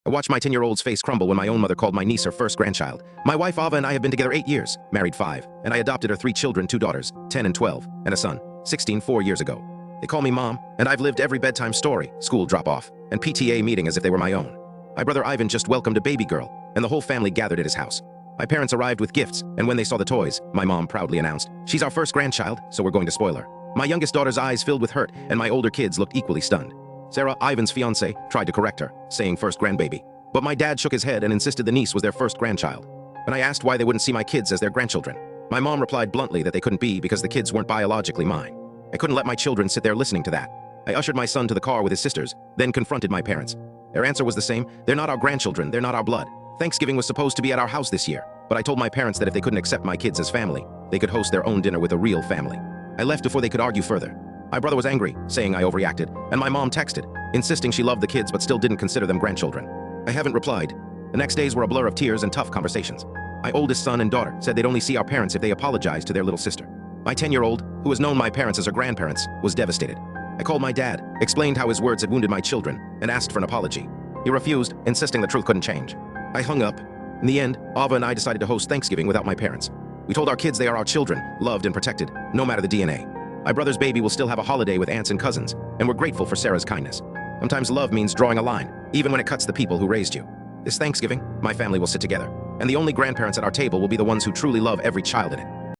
I watched my 10-year-old's face crumble when my own mother called my niece her first grandchild. My wife Ava and I have been together 8 years, married 5, and I adopted her 3 children, 2 daughters, 10 and 12, and a son, 16, 4 years ago. They call me Mom, and I've lived every bedtime story, school drop-off, and PTA meeting as if they were my own. My brother Ivan just welcomed a baby girl, and the whole family gathered at his house. My parents arrived with gifts, and when they saw the toys, my mom proudly announced, "She's our first grandchild, so we're going to spoil her." My youngest daughter's eyes filled with hurt, and my older kids looked equally stunned. Sarah, Ivan's fiancée, tried to correct her, saying first grandbaby. But my dad shook his head and insisted the niece was their first grandchild. When I asked why they wouldn't see my kids as their grandchildren, my mom replied bluntly that they couldn't be because the kids weren't biologically mine. I couldn't let my children sit there listening to that. I ushered my son to the car with his sisters, then confronted my parents. Their answer was the same: they're not our grandchildren, they're not our blood. Thanksgiving was supposed to be at our house this year, but I told my parents that if they couldn't accept my kids as family, they could host their own dinner with a real family. I left before they could argue further. My brother was angry, saying I overreacted, and my mom texted, insisting she loved the kids but still didn't consider them grandchildren. I haven't replied. The next days were a blur of tears and tough conversations. My oldest son and daughter said they'd only see our parents if they apologized to their little sister. My 10-year-old, who has known my parents as her grandparents, was devastated. I called my dad, explained how his words had wounded my children, and asked for an apology. He refused, insisting the truth couldn't change. I hung up. In the end, Ava and I decided to host Thanksgiving without my parents. We told our kids they are our children, loved and protected, no matter the DNA. My brother's baby will still have a holiday with aunts and cousins, and we're grateful for Sarah's kindness. Sometimes love means drawing a line, even when it cuts the people who raised you. This Thanksgiving, my family will sit together, and the only grandparents at our table will be the ones who truly love every child in it.